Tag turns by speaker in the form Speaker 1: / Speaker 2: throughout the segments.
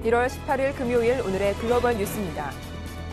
Speaker 1: 1월 18일 금요일 오늘의 글로벌 뉴스입니다.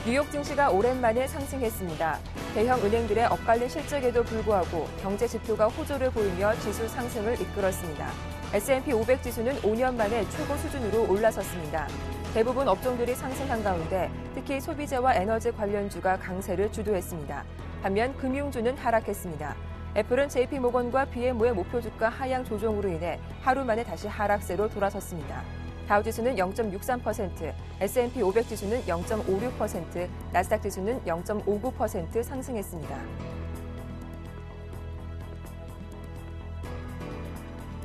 Speaker 1: 뉴욕 증시가 오랜만에 상승했습니다. 대형 은행들의 엇갈린 실적에도 불구하고 경제 지표가 호조를 보이며 지수 상승을 이끌었습니다. S&P 500 지수는 5년 만에 최고 수준으로 올라섰습니다. 대부분 업종들이 상승한 가운데 특히 소비재와 에너지 관련주가 강세를 주도했습니다. 반면 금융주는 하락했습니다. 애플은 JP모건과 BMO의 목표 주가 하향 조정으로 인해 하루 만에 다시 하락세로 돌아섰습니다. 다우지수는 0.63%, S&P 500 지수는 0.56%, 나스닥 지수는 0.59% 상승했습니다.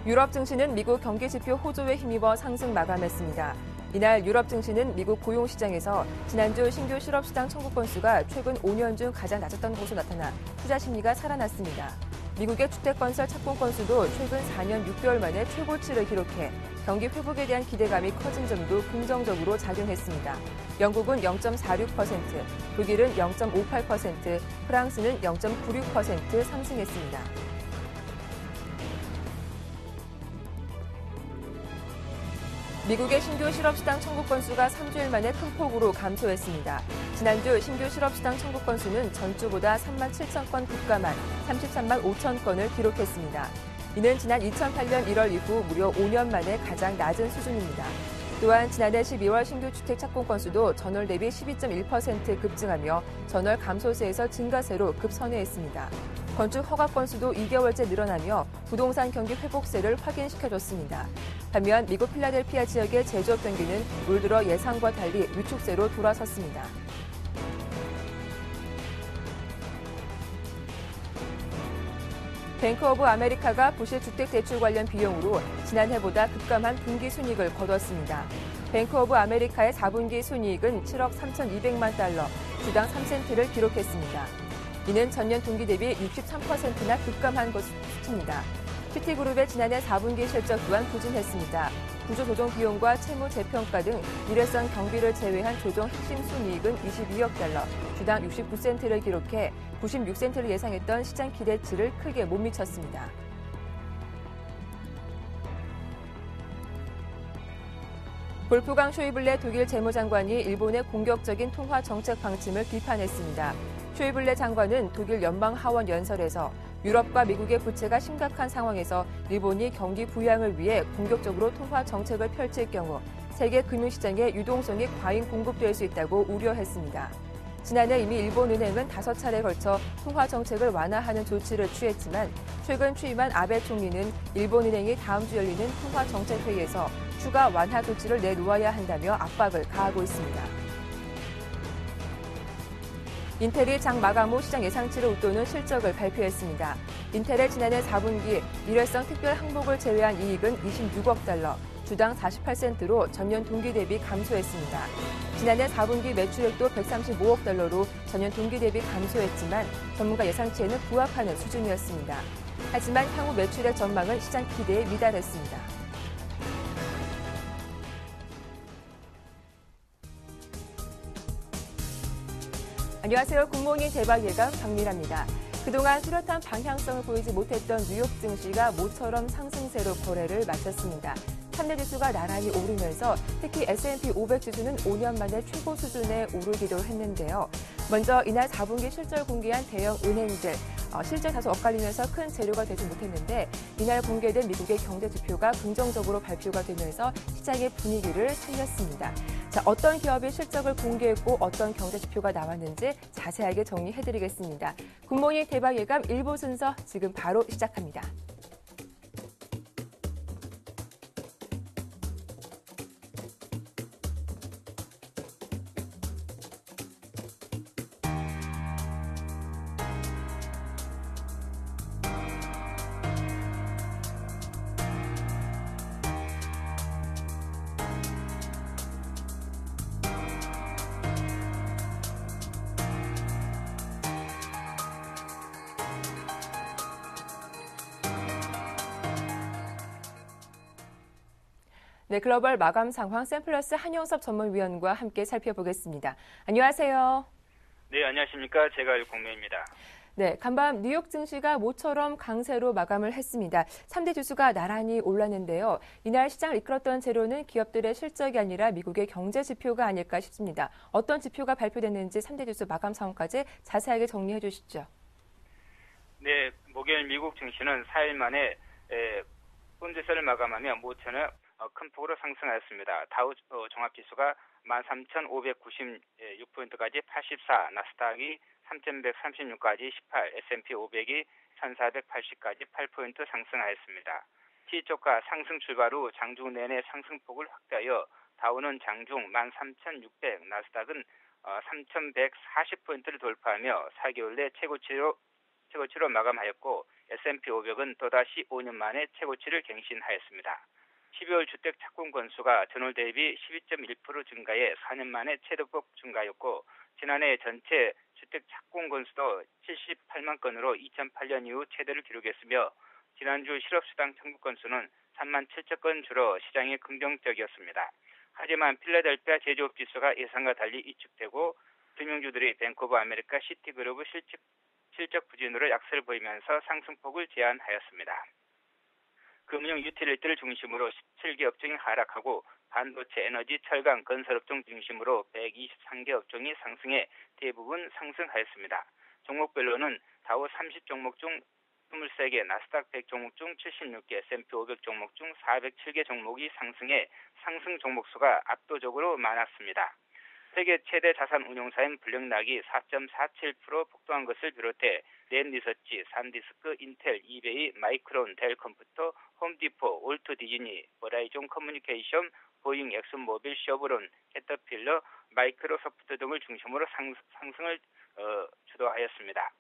Speaker 1: 유럽 증시는 미국 경기 지표 호조에 힘입어 상승 마감했습니다. 이날 유럽 증시는 미국 고용 시장에서 지난주 신규 실업 시장 청구 건수가 최근 5년 중 가장 낮았던 것으로 나타나 투자 심리가 살아났습니다. 미국의 주택건설 착공 건수도 최근 4년 6개월 만에 최고치를 기록해 경기 회복에 대한 기대감이 커진 점도 긍정적으로 작용했습니다. 영국은 0.46%, 독일은 0.58%, 프랑스는 0.96% 상승했습니다. 미국의 신규 실업시장 청구 건수가 3주일 만에 큰 폭으로 감소했습니다. 지난주 신규 실업시장 청구 건수는 전주보다 3만 7천 건 급감한 33만 5천 건을 기록했습니다. 이는 지난 2008년 1월 이후 무려 5년 만에 가장 낮은 수준입니다. 또한 지난해 12월 신규 주택 착공 건수도 전월 대비 12.1% 급증하며 전월 감소세에서 증가세로 급선회했습니다. 건축 허가 건수도 2개월째 늘어나며 부동산 경기 회복세를 확인시켜줬습니다. 반면 미국 필라델피아 지역의 제조업 경기는 올 들어 예상과 달리 위축세로 돌아섰습니다. 뱅크 오브 아메리카가 부실 주택 대출 관련 비용으로 지난해보다 급감한 분기 순이익을 거뒀습니다. 뱅크 오브 아메리카의 4분기 순이익은 7억 3,200만 달러, 주당 3센트를 기록했습니다. 이는 전년 동기 대비 63%나 급감한 수치입니다. 시티그룹의 지난해 4분기 실적 또한 부진했습니다. 구조조정 비용과 채무 재평가 등 일회성 경비를 제외한 조정 핵심 순이익은 22억 달러, 주당 69센트를 기록해 96센트를 예상했던 시장 기대치를 크게 못 미쳤습니다. 볼프강 쇼이블레 독일 재무장관이 일본의 공격적인 통화 정책 방침을 비판했습니다. 쇼이블레 장관은 독일 연방하원 연설에서 유럽과 미국의 부채가 심각한 상황에서 일본이 경기 부양을 위해 공격적으로 통화 정책을 펼칠 경우 세계 금융시장의 유동성이 과잉 공급될 수 있다고 우려했습니다. 지난해 이미 일본은행은 5차례에 걸쳐 통화 정책을 완화하는 조치를 취했지만 최근 취임한 아베 총리는 일본은행이 다음 주 열리는 통화 정책 회의에서 추가 완화 조치를 내놓아야 한다며 압박을 가하고 있습니다. 인텔이 장 마감 후 시장 예상치를 웃도는 실적을 발표했습니다. 인텔의 지난해 4분기 일회성 특별 항목을 제외한 이익은 26억 달러, 주당 48센트로 전년 동기 대비 감소했습니다. 지난해 4분기 매출액도 135억 달러로 전년 동기 대비 감소했지만 전문가 예상치에는 부합하는 수준이었습니다. 하지만 향후 매출액 전망은 시장 기대에 미달했습니다. 안녕하세요. 굿모닝 대박 예감 박미라입니다. 그동안 뚜렷한 방향성을 보이지 못했던 뉴욕 증시가 모처럼 상승세로 거래를 마쳤습니다. 3대 지수가 나란히 오르면서 특히 S&P 500 지수는 5년 만에 최고 수준에 오르기도 했는데요. 먼저 이날 4분기 실적을 공개한 대형 은행들, 실적 다소 엇갈리면서 큰 재료가 되지 못했는데 이날 공개된 미국의 경제 지표가 긍정적으로 발표가 되면서 시장의 분위기를 살렸습니다. 자, 어떤 기업이 실적을 공개했고 어떤 경제 지표가 나왔는지 자세하게 정리해드리겠습니다. 굿모닝 대박 예감 1부 순서 지금 바로 시작합니다. 네, 글로벌 마감 상황 샘플러스 한영섭 전문위원과 함께 살펴보겠습니다. 안녕하세요.
Speaker 2: 네, 안녕하십니까. 제가 공매입니다.
Speaker 1: 네, 간밤 뉴욕 증시가 모처럼 강세로 마감을 했습니다. 3대 지수가 나란히 올랐는데요. 이날 시장을 이끌었던 재료는 기업들의 실적이 아니라 미국의 경제 지표가 아닐까 싶습니다. 어떤 지표가 발표됐는지 3대 지수 마감 상황까지 자세하게 정리해 주시죠.
Speaker 2: 네, 목요일 미국 증시는 4일 만에 본주세를 마감하며 모처럼 큰 폭으로 상승하였습니다. 다우 종합지수가 13,596포인트까지 84, 나스닥이 3,136까지 18, S&P 500이 1,480까지 8포인트 상승하였습니다. 시초가 상승 출발 후 장중 내내 상승폭을 확대하여 다우는 장중 13,600, 나스닥은 3,140포인트를 돌파하며 4개월 내 최고치로 마감하였고 S&P 500은 또다시 5년 만에 최고치를 갱신하였습니다. 12월 주택 착공 건수가 전월 대비 12.1% 증가해 4년 만에 최대폭 증가였고 지난해 전체 주택 착공 건수도 78만 건으로 2008년 이후 최대를 기록했으며 지난주 실업수당 청구 건수는 3만 7천 건 줄어 시장이 긍정적이었습니다. 하지만 필라델피아 제조업 지수가 예상과 달리 위축되고 금융주들이 뱅크 오브 아메리카 시티그룹 실적 부진으로 약세를 보이면서 상승폭을 제한하였습니다. 금융 유틸리티를 중심으로 17개 업종이 하락하고 반도체, 에너지, 철강, 건설업종 중심으로 123개 업종이 상승해 대부분 상승하였습니다. 종목별로는 다우 30 종목 중 23개, 나스닥 100 종목 중 76개, S&P 500 종목 중 407개 종목이 상승해 상승 종목 수가 압도적으로 많았습니다. 세계 최대 자산 운용사인 블랙락이 4.47% 폭등한 것을 비롯해 넷리서치, 산디스크, 인텔, 이베이, 마이크론, 델 컴퓨터, 홈디포, 올트 디즈니, 버라이존 커뮤니케이션, 보잉, 엑슨모빌, 셔브론, 캐터필러, 마이크로소프트 등을 중심으로 상승을 주도하였습니다.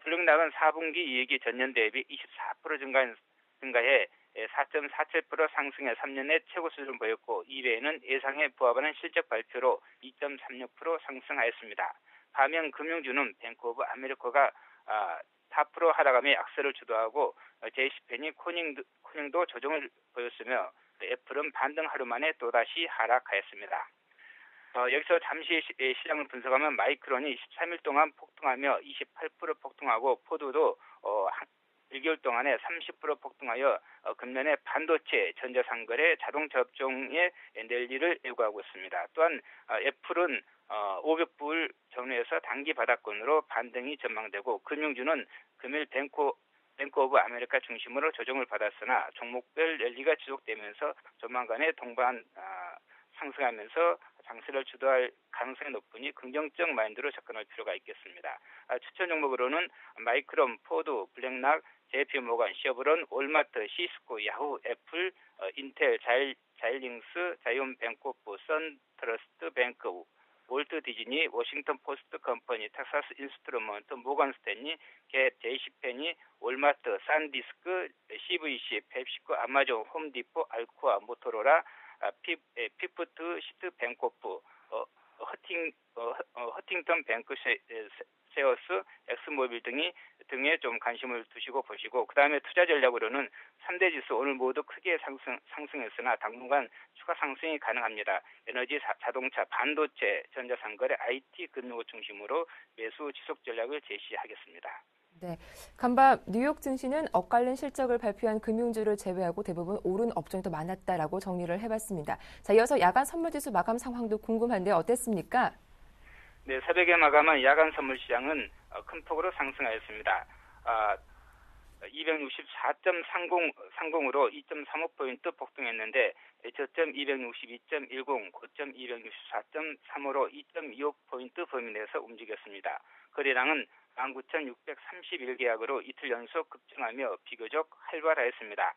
Speaker 2: 블랙락은 4분기 이익이 전년 대비 24% 증가해 4.47% 상승해 3년 내 최고 수준을 보였고 이외에는 예상에 부합하는 실적 발표로 2.36% 상승하였습니다. 반면 금융주는 뱅크 오브 아메리카가 4% 하락하며 약세를 주도하고 JCPenney, 코닝도 조정을 보였으며 애플은 반등 하루 만에 또다시 하락하였습니다. 여기서 잠시 시장을 분석하면 마이크론이 13일 동안 폭등하며 28% 폭등하고 포드도 1개월 동안에 30% 폭등하여 금년에 반도체, 전자상거래, 자동차 업종에 랠리를 예고하고 있습니다. 또한 애플은 500불 전후에서 단기 바닥권으로 반등이 전망되고 금융주는 금일 뱅크 오브 아메리카 중심으로 조정을 받았으나 종목별 랠리가 지속되면서 조만간에 동반 상승하면서 장세를 주도할 가능성이 높으니 긍정적 마인드로 접근할 필요가 있겠습니다. 추천 종목으로는 마이크론, 포드, 블랙락, JP모건, 셔브론, 월마트, 시스코, 야후, 애플, 인텔, 자일링스, 자이온뱅코프, 선트러스트 뱅크, 월트 디즈니, 워싱턴 포스트 컴퍼니, 텍사스 인스트루먼트, 모건 스탠리, 갭, JC페니, 월마트, 산디스크, CVC, 펩시코, 아마존, 홈디포, 알코아, 모토로라, 피프트 시트 뱅코프, 허팅턴 뱅크 세어스, 엑스모빌 등에 좀 관심을 두시고 보시고 그다음에 투자 전략으로는 3대 지수 오늘 모두 크게 상승했으나 당분간 추가 상승이 가능합니다. 에너지, 자동차, 반도체, 전자상거래, IT, 금융 중심으로 매수 지속 전략을 제시하겠습니다.
Speaker 1: 네, 간밤 뉴욕 증시는 엇갈린 실적을 발표한 금융주를 제외하고 대부분 오른 업종이 더 많았다라고 정리를 해봤습니다. 자, 이어서 야간 선물지수 마감 상황도 궁금한데 어땠습니까?
Speaker 2: 네, 새벽에 마감한 야간 선물 시장은 큰 폭으로 상승하였습니다. 264.30으로 2.35포인트 폭등했는데 저점 262.10, 고점 264.35로 2.25포인트 범위 내에서 움직였습니다. 거래량은 19,631계약으로 이틀 연속 급증하며 비교적 활발하였습니다.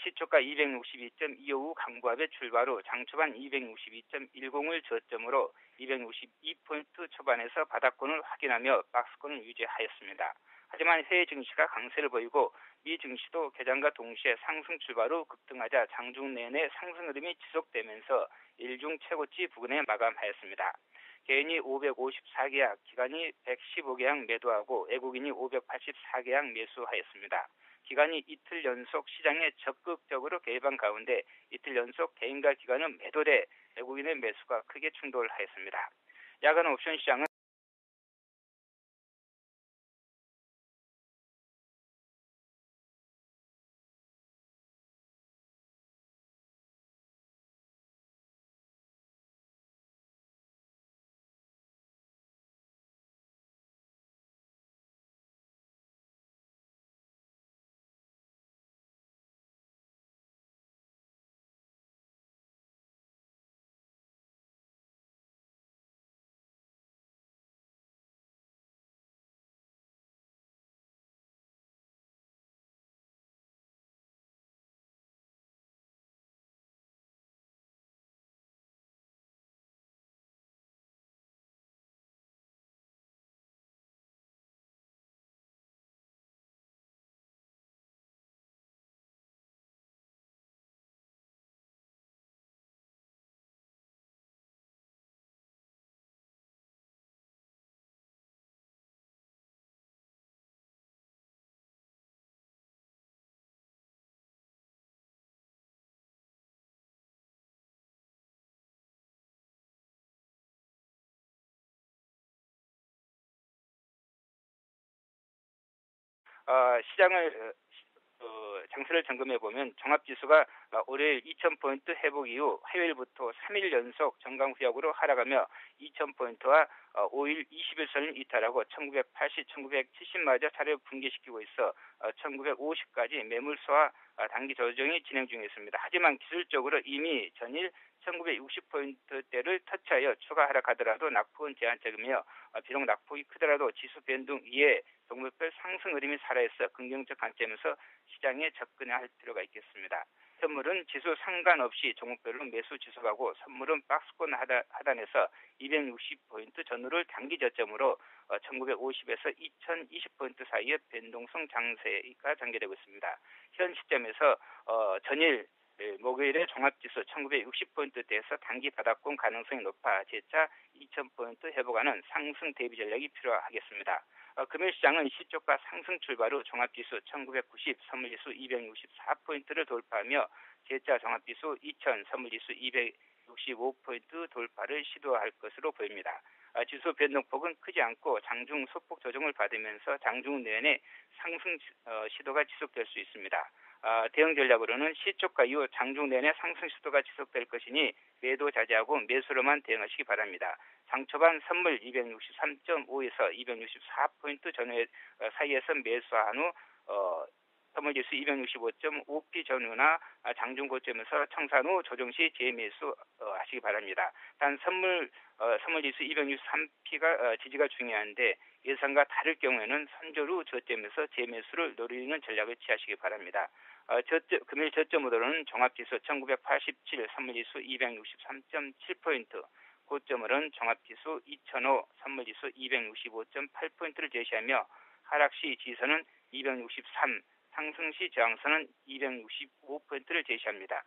Speaker 2: 시초가 262.25후 강보합의 출발 후 장초반 262.10을 저점으로 262포인트 초반에서 바닥권을 확인하며 박스권을 유지하였습니다. 하지만 해외 증시가 강세를 보이고 미 증시도 개장과 동시에 상승 출발 후 급등하자 장중 내내 상승 흐름이 지속되면서 일중 최고치 부근에 마감하였습니다. 개인이 554계약, 기관이 115계약 매도하고 외국인이 584계약 매수하였습니다. 기관이 이틀 연속 시장에 적극적으로 개입한 가운데 이틀 연속 개인과 기관은 매도돼 외국인의 매수가 크게 충돌하였습니다. 야간 옵션 시장은 시장을 장세를 점검해 보면 종합지수가 월요일 2,000포인트 회복 이후 화요일부터 3일 연속 정강 후약으로 하락하며 2,000포인트와 5일 20일선을 이탈하고 1980, 1970마저 차례 붕괴시키고 있어 1950까지 매물소와 단기 조정이 진행 중에 있습니다. 하지만 기술적으로 이미 전일 1960포인트대를 터치하여 추가 하락하더라도 낙폭은 제한적이며 비록 낙폭이 크더라도 지수 변동 이에 종목별 상승 흐름이 살아있어 긍정적 관점에서 시장에 접근할 필요가 있겠습니다. 선물은 지수 상관없이 종목별로 매수 지속하고 선물은 박스권 하단에서 260포인트 전후를 단기 저점으로 1950에서 2020포인트 사이의 변동성 장세가 전개되고 있습니다. 현 시점에서 전일 목요일에 종합지수 1960포인트대에서 단기 바닥권 가능성이 높아 재차 2000포인트 회복하는 상승 대비 전략이 필요하겠습니다. 금요일 시장은 시초가 상승 출발 후 종합지수 1990, 선물지수 264포인트를 돌파하며 재차 종합지수 2000, 선물지수 265포인트 돌파를 시도할 것으로 보입니다. 지수 변동폭은 크지 않고 장중 소폭 조정을 받으면서 장중 내내 상승 시도가 지속될 수 있습니다. 대응 전략으로는 시초가 이후 장중 내내 상승 시도가 지속될 것이니 매도 자제하고 매수로만 대응하시기 바랍니다. 장초반 선물 263.5에서 264포인트 전후 사이에서 매수한 후 선물지수 265.5p 전후나 장중 고점에서 청산 후 조정 시 재매수 하시기 바랍니다. 단 선물지수 263p가 지지가 중요한데 예상과 다를 경우에는 선절 후 저점에서 재매수를 노리는 전략을 취하시기 바랍니다. 금일 저점으로는 종합지수 1987, 선물지수 263.7포인트, 고점으로는 종합지수 2005, 선물지수 265.8포인트를 제시하며 하락시 지선은 263, 상승시 저항선은 265포인트를 제시합니다.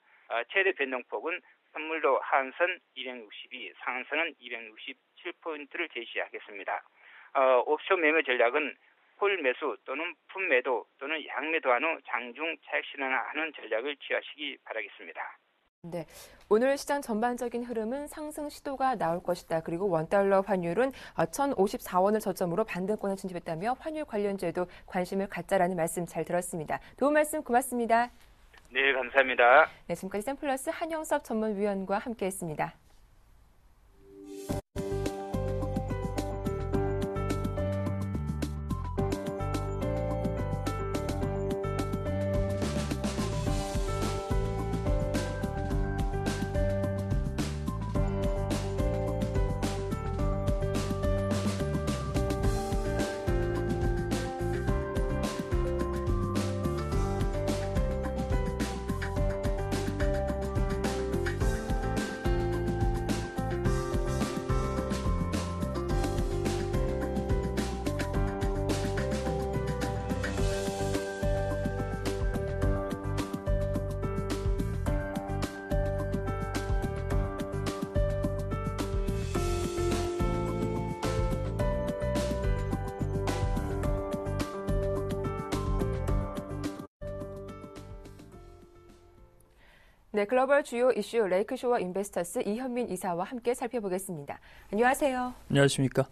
Speaker 2: 최대 변동폭은 선물로 하한선 262, 상한선은 267포인트를 제시하겠습니다. 옵션 매매 전략은 홀 매수 또는 품 매도 또는 양 매도한 후 장중 차익 실현하는 전략을 취하시기 바라겠습니다.
Speaker 1: 네, 오늘 시장 전반적인 흐름은 상승 시도가 나올 것이다. 그리고 원달러 환율은 1,054원을 저점으로 반등권에 진입했다며 환율 관련주에도 관심을 갖자라는 말씀 잘 들었습니다. 도움 말씀 고맙습니다.
Speaker 2: 네, 감사합니다.
Speaker 1: 네, 지금까지 샘플러스 한영섭 전문위원과 함께했습니다. 네, 글로벌 주요 이슈 레이크쇼어 인베스터스 이현민 이사와 함께 살펴보겠습니다. 안녕하세요.
Speaker 3: 안녕하십니까.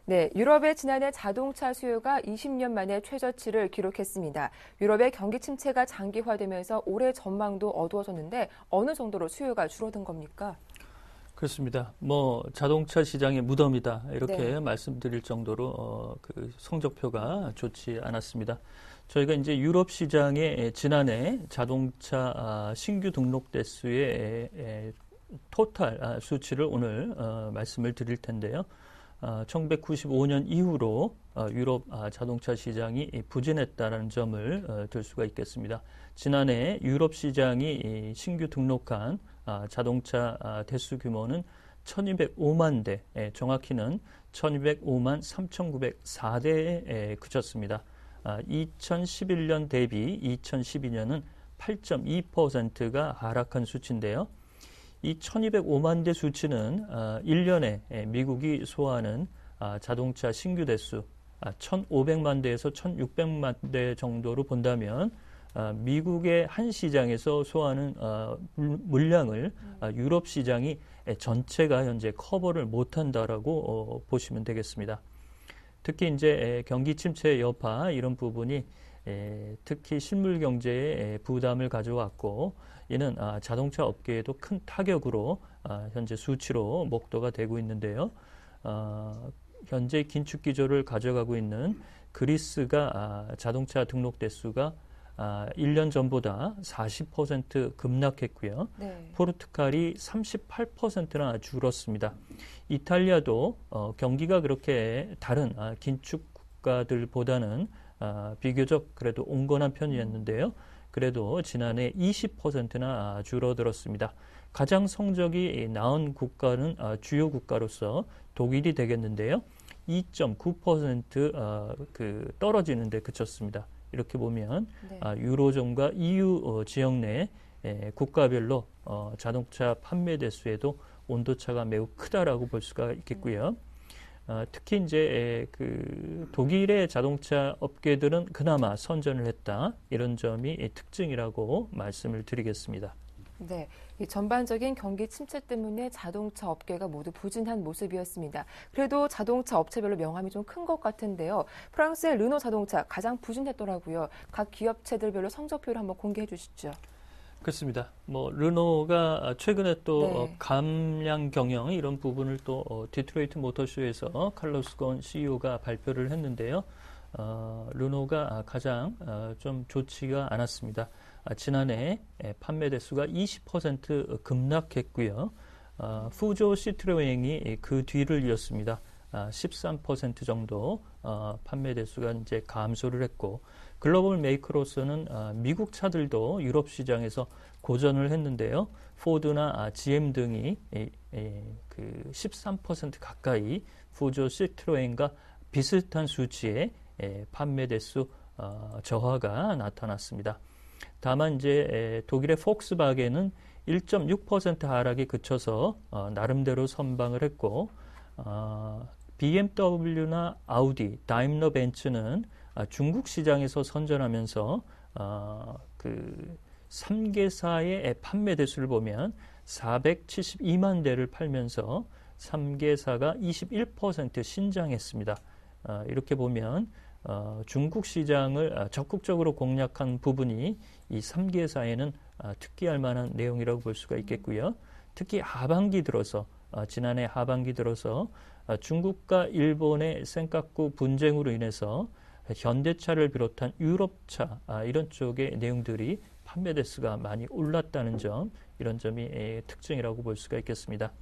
Speaker 1: 네, 유럽의 지난해 자동차 수요가 20년 만에 최저치를 기록했습니다. 유럽의 경기 침체가 장기화되면서 올해 전망도 어두워졌는데 어느 정도로 수요가 줄어든 겁니까?
Speaker 3: 그렇습니다. 자동차 시장의 무덤이다 이렇게
Speaker 1: 네.
Speaker 3: 말씀드릴 정도로 그 성적표가 좋지 않았습니다. 저희가 이제 유럽 시장의 지난해 자동차 신규 등록 대수의 토탈 수치를 오늘 말씀을 드릴 텐데요. 1995년 이후로 유럽 자동차 시장이 부진했다는 점을 들 수가 있겠습니다. 지난해 유럽 시장이 신규 등록한 자동차 대수 규모는 1205만 대, 정확히는 1205만 3904대에 그쳤습니다. 2011년 대비 2012년은 8.2%가 하락한 수치인데요. 이 1205만 대 수치는 1년에 미국이 소화하는 자동차 신규 대수 1,500만 대에서 1,600만 대 정도로 본다면 미국의 한 시장에서 소화하는 물량을 유럽 시장이 전체가 현재 커버를 못한다라고 보시면 되겠습니다. 특히 이제 경기 침체 여파 이런 부분이 특히 실물 경제에 부담을 가져왔고 이는 자동차 업계에도 큰 타격으로 현재 수치로 목도가 되고 있는데요. 현재 긴축 기조를 가져가고 있는 그리스가 자동차 등록 대수가 1년 전보다 40% 급락했고요.
Speaker 1: 네.
Speaker 3: 포르투갈이 38%나 줄었습니다. 이탈리아도 경기가 그렇게 다른 긴축 국가들보다는 비교적 그래도 온건한 편이었는데요. 그래도 지난해 20%나 줄어들었습니다. 가장 성적이 나은 국가는 주요 국가로서 독일이 되겠는데요. 2.9% 떨어지는 데 그쳤습니다. 이렇게 보면
Speaker 1: 네.
Speaker 3: 유로존과 EU 지역 내 국가별로 자동차 판매 대수에도 온도차가 매우 크다라고 볼 수가 있겠고요. 특히 이제 그 독일의 자동차 업계들은 그나마 선전을 했다. 이런 점이 특징이라고 말씀을 드리겠습니다.
Speaker 1: 네, 이 전반적인 경기 침체 때문에 자동차 업계가 모두 부진한 모습이었습니다. 그래도 자동차 업체별로 명암이 좀 큰 것 같은데요. 프랑스의 르노 자동차 가장 부진했더라고요. 각 기업체들별로 성적표를 한번 공개해 주시죠.
Speaker 3: 그렇습니다. 르노가 최근에 또
Speaker 1: 네.
Speaker 3: 감량 경영 이런 부분을 또 디트로이트 모터쇼에서 칼로스 곤 CEO가 발표를 했는데요. 르노가 가장 좀 좋지가 않았습니다. 지난해 판매 대수가 20% 급락했고요. 푸조 시트로엥이 그 뒤를 이었습니다. 13% 정도 판매 대수가 이제 감소를 했고 글로벌 메이커로서는 미국 차들도 유럽 시장에서 고전을 했는데요. 포드나 GM 등이 그 13% 가까이 푸조 시트로엔과 비슷한 수치의 판매 대수 저하가 나타났습니다. 다만 이제 독일의 폭스바겐은 1.6% 하락이 그쳐서 나름대로 선방을 했고 BMW나 아우디, 다임러 벤츠는 중국 시장에서 선전하면서 그 3개사의 판매 대수를 보면 472만 대를 팔면서 3개사가 21% 신장했습니다. 이렇게 보면 중국 시장을 적극적으로 공략한 부분이 이 3개사에는 특기할 만한 내용이라고 볼 수가 있겠고요. 특히 하반기 들어서 지난해 하반기 들어서 중국과 일본의 센카쿠 분쟁으로 인해서 현대차를 비롯한 유럽차 이런 쪽의 내용들이 판매 대수가 많이 올랐다는 점, 이런 점이 특징이라고 볼 수가 있겠습니다.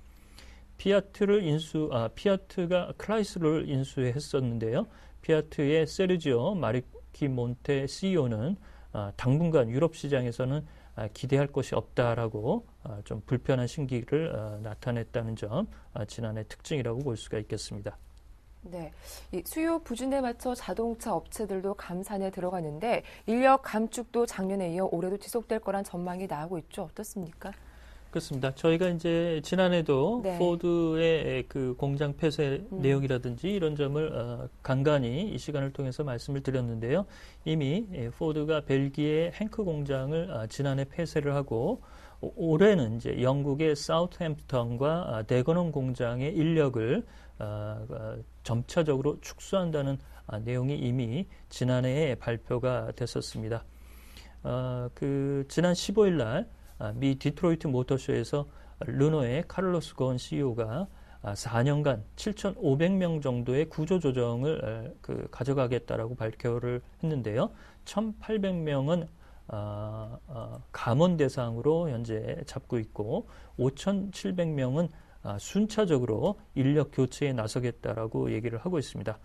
Speaker 3: 피아트가 클라이슬러를 인수했었는데요. 피아트의 세르지오 마르키몬테 CEO는 당분간 유럽 시장에서는 기대할 것이 없다라고 좀 불편한 심기를 나타냈다는 점, 지난해 특징이라고 볼 수가 있겠습니다.
Speaker 1: 네, 이 수요 부진에 맞춰 자동차 업체들도 감산에 들어가는데 인력 감축도 작년에 이어 올해도 지속될 거란 전망이 나오고 있죠. 어떻습니까?
Speaker 3: 그렇습니다. 저희가 이제 지난해도
Speaker 1: 네.
Speaker 3: 포드의 그 공장 폐쇄 내용이라든지 이런 점을 간간히 이 시간을 통해서 말씀을 드렸는데요. 이미 포드가 벨기에 행크 공장을 지난해 폐쇄를 하고 올해는 이제 영국의 사우스햄프턴과 데거넌 공장의 인력을 점차적으로 축소한다는 내용이 이미 지난해에 발표가 됐었습니다. 지난 15일 날 미 디트로이트 모터쇼에서 르노의 카를로스 곤 CEO가 4년간 7,500명 정도의 구조조정을 가져가겠다라고 발표를 했는데요. 1,800명은 감원 대상으로 현재 잡고 있고 5,700명은 순차적으로 인력 교체에 나서겠다라고 얘기를 하고 있습니다.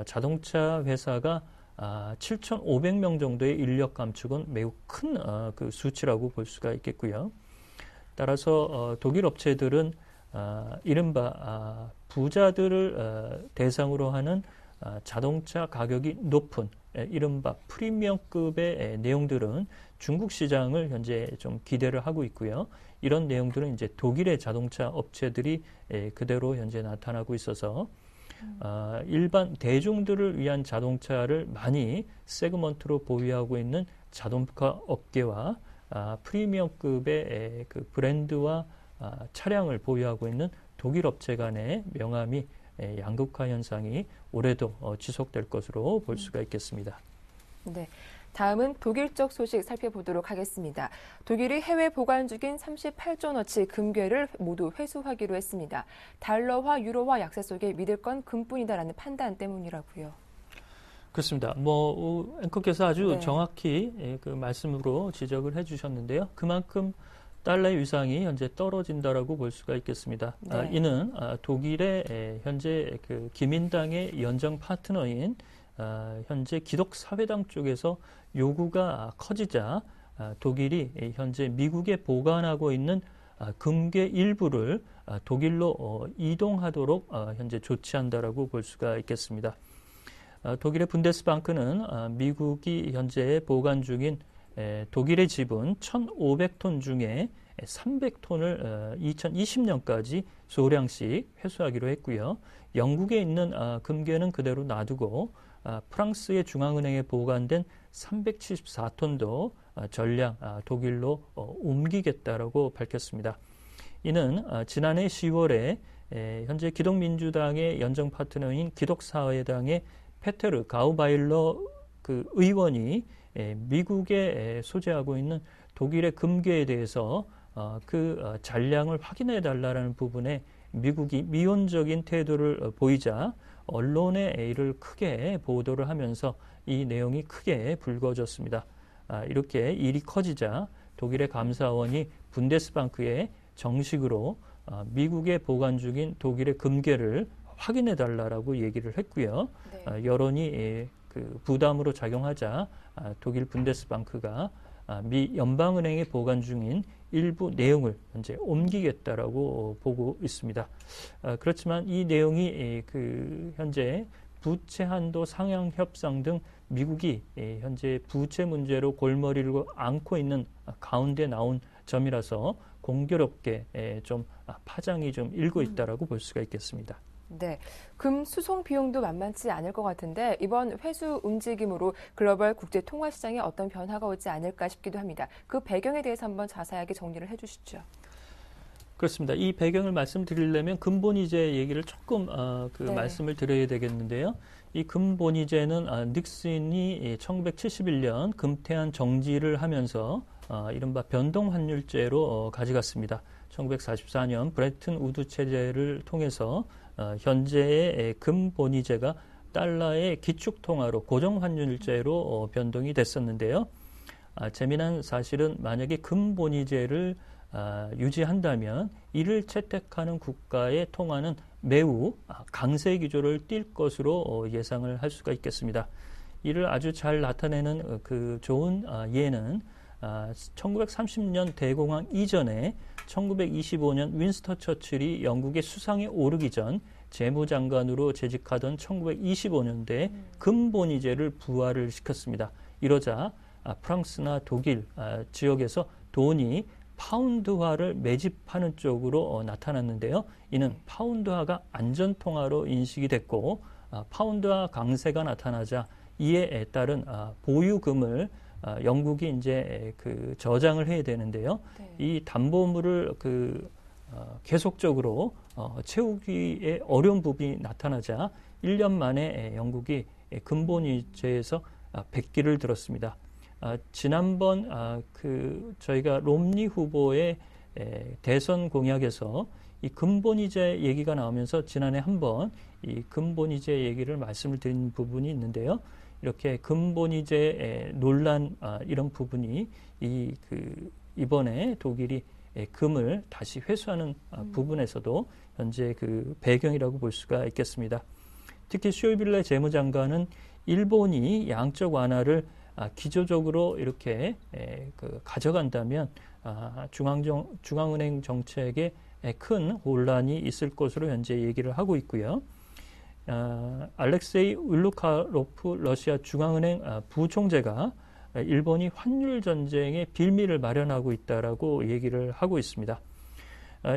Speaker 3: 자동차 회사가 7,500명 정도의 인력 감축은 매우 큰 그 수치라고 볼 수가 있겠고요. 따라서 독일 업체들은 이른바 부자들을 대상으로 하는 자동차 가격이 높은 이른바 프리미엄급의 내용들은 중국 시장을 현재 좀 기대를 하고 있고요. 이런 내용들은 이제 독일의 자동차 업체들이 그대로 현재 나타나고 있어서 일반 대중들을 위한 자동차를 많이 세그먼트로 보유하고 있는 자동차 업계와 프리미엄급의 그 브랜드와 차량을 보유하고 있는 독일 업체 간의 명암이 양극화 현상이 올해도 지속될 것으로 볼 수가 있겠습니다.
Speaker 1: 네. 다음은 독일 쪽 소식 살펴보도록 하겠습니다. 독일이 해외 보관 중인 38조 너치 금괴를 모두 회수하기로 했습니다. 달러화, 유로화 약세 속에 믿을 건 금뿐이다라는 판단 때문이라고요.
Speaker 3: 그렇습니다. 앵커께서 아주
Speaker 1: 네.
Speaker 3: 정확히 그 말씀으로 지적을 해주셨는데요. 그만큼 달러의 위상이 현재 떨어진다라고 볼 수가 있겠습니다.
Speaker 1: 네.
Speaker 3: 이는 독일의 현재 그 기민당의 연정 파트너인 현재 기독사회당 쪽에서 요구가 커지자 독일이 현재 미국에 보관하고 있는 금괴 일부를 독일로 이동하도록 현재 조치한다라고 볼 수가 있겠습니다. 독일의 분데스방크는 미국이 현재 보관 중인 독일의 지분 1,500톤 중에 300톤을 2020년까지 소량씩 회수하기로 했고요. 영국에 있는 금괴는 그대로 놔두고 프랑스의 중앙은행에 보관된 374톤도 전량 독일로 옮기겠다라고 밝혔습니다. 이는 지난해 10월에 현재 기독민주당의 연정 파트너인 기독사회당의 페테르 가우바일러 그 의원이 미국에 소재하고 있는 독일의 금괴에 대해서 그 잔량을 확인해 달라는 부분에 미국이 미온적인 태도를 보이자 언론에 이를 크게 보도를 하면서 이 내용이 크게 불거졌습니다. 이렇게 일이 커지자 독일의 감사원이 분데스방크에 정식으로 미국에 보관 중인 독일의 금괴를 확인해 달라라고 얘기를 했고요.
Speaker 1: 네.
Speaker 3: 여론이 그 부담으로 작용하자 독일 분데스방크가 미 연방은행에 보관 중인 일부 내용을 현재 옮기겠다라고 보고 있습니다. 그렇지만 이 내용이 그 현재 부채 한도 상향 협상 등 미국이 현재 부채 문제로 골머리를 앓고 있는 가운데 나온 점이라서 공교롭게 좀 파장이 좀 일고 있다라고 볼 수가 있겠습니다.
Speaker 1: 네, 금 수송 비용도 만만치 않을 것 같은데 이번 회수 움직임으로 글로벌 국제 통화 시장에 어떤 변화가 오지 않을까 싶기도 합니다. 그 배경에 대해서 한번 자세하게 정리를 해주시죠.
Speaker 3: 그렇습니다. 이 배경을 말씀드리려면 근본이제 얘기를 조금
Speaker 1: 네.
Speaker 3: 말씀을 드려야 되겠는데요. 이 근본이제는 닉슨이 1971년 금태한 정지를 하면서 이른바 변동환율제로 가져갔습니다. 1944년 브레튼 우드 체제를 통해서 현재의 금본위제가 달러의 기축통화로 고정환율제로 변동이 됐었는데요. 재미난 사실은 만약에 금본위제를 유지한다면 이를 채택하는 국가의 통화는 매우 강세 기조를 띌 것으로 예상을 할 수가 있겠습니다. 이를 아주 잘 나타내는 그 좋은 예는 1930년 대공황 이전에 1925년 윈스턴 처칠이 영국의 수상에 오르기 전 재무장관으로 재직하던 1925년대에 금본위제를 부활을 시켰습니다. 이러자 프랑스나 독일 지역에서 돈이 파운드화를 매집하는 쪽으로 나타났는데요. 이는 파운드화가 안전통화로 인식이 됐고 파운드화 강세가 나타나자 이에 따른 보유금을 영국이 이제 그 저장을 해야 되는데요.
Speaker 1: 네.
Speaker 3: 이 담보물을 계속적으로 채우기에 어려운 부분이 나타나자 1년 만에 영국이 근본위제에서 백기를 들었습니다. 지난번 저희가 롬니 후보의 대선 공약에서 이 근본위제 얘기가 나오면서 지난해 한번 이 근본위제 얘기를 말씀을 드린 부분이 있는데요. 이렇게 근본위제 논란 이런 부분이 이번에 독일이 금을 다시 회수하는 부분에서도 현재 그 배경이라고 볼 수가 있겠습니다. 특히 쇼이빌레 재무장관은 일본이 양적 완화를 기조적으로 이렇게 가져간다면 중앙은행 정책에 큰 혼란이 있을 것으로 현재 얘기를 하고 있고요. 알렉세이 울루카로프 러시아 중앙은행 부총재가 일본이 환율 전쟁의 빌미를 마련하고 있다라고 얘기를 하고 있습니다.